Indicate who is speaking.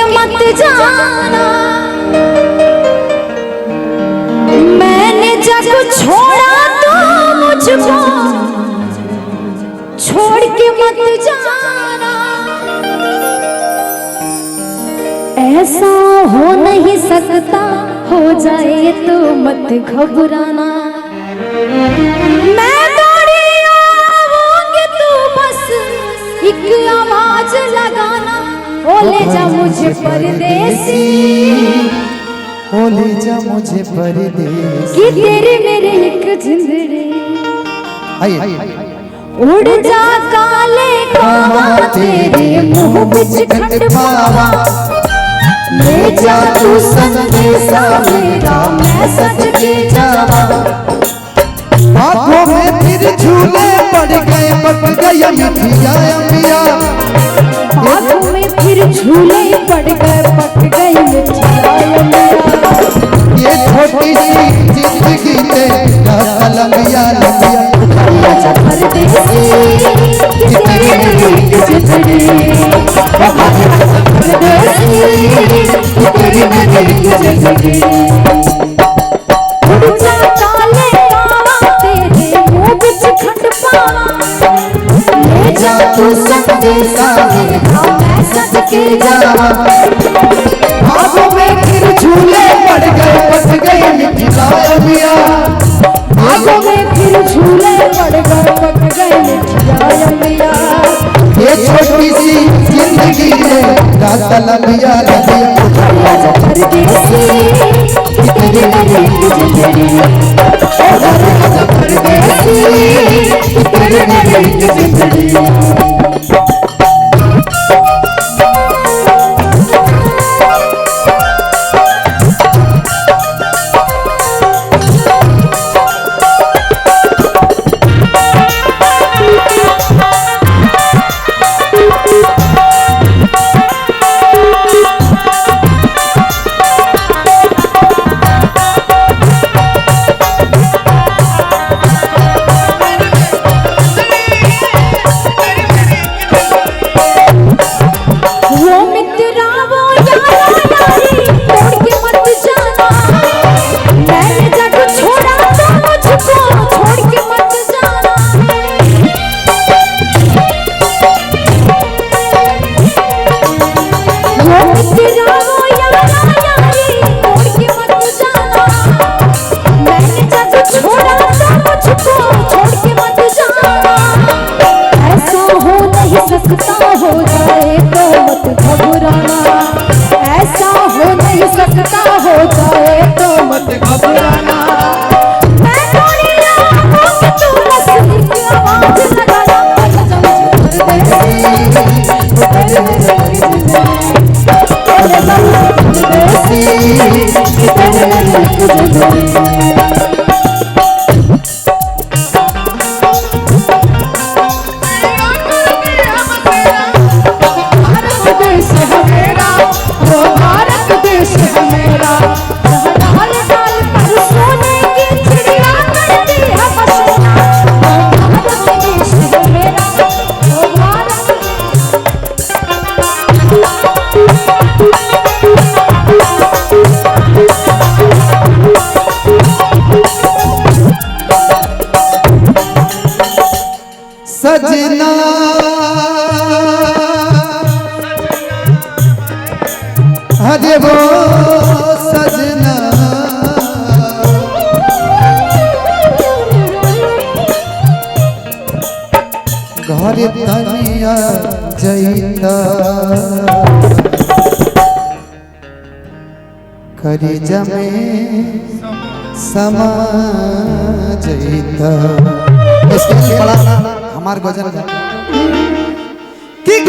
Speaker 1: मत जाना, मैंने जब छोड़ा तो मुझको छोड़ के मत जाना। ऐसा हो नहीं सकता, हो जाए तो मत घबराना। मैं दौड़ी आऊंगी, तू बस एक आवाज लगाना। ओ ले जा मुझे परदेसी,
Speaker 2: ओ ले जा मुझे परदेसी,
Speaker 1: कि तेरे मेरे एक जिंदड़ी। उड़ जा काले कावा, तेरे मुंह बिच खंड पावा। ले जा तू संदेशा मेरा, मैं सच के जावा।
Speaker 2: आँखों में फिर झूले पड़ गए, पट गया मिठिया अम्बिया।
Speaker 1: आँखों में फिर झूले पड़ गए, पट गई मिठिया अम्बिया।
Speaker 2: ये छोटी सी जिंदगी ने लंबिया लंबिया।
Speaker 1: आजा परदेसी, कि तेरे मेरे एक जिंदड़ी। परदेसी, कि तेरे मेरे एक जिंदड़ी। उड़ जा काले कावा, तेरे मुंह बिच खंड पावा। ले जा तू संदेशा मेरा, मैं सच के जावा।
Speaker 2: आँखों में फिर झूले पड़ गए, पट गई मिठिया अम्बिया।
Speaker 1: आँखों में फिर झूले पड़ गए, पट गए मिठिया अम्बिया।
Speaker 2: ये छोटी सी जिंदगी है रात लंबिया लंबिया।
Speaker 1: आजा परदेसी, कि तेरे मेरे एक जिंदड़ी। आजा परदेसी, कि तेरे मेरे एक जिंदड़ी। हो जाए तो मत घबराना। ऐसा हो नहीं सकता, हो जाए तो मत घबराना। मैं थोड़ी आऊंगी, तू बस एक आवाज लगाना। आजा मुझे परदेसी, तेरे मेरे एक जिंदड़ी। आजा मुझे परदेसी, तेरे मेरे एक जिंदड़ी।
Speaker 2: सजना अरे वो सजना, घर तनिया जैता करी जमे समा जैता। इसके बड़ा हमार गजल कि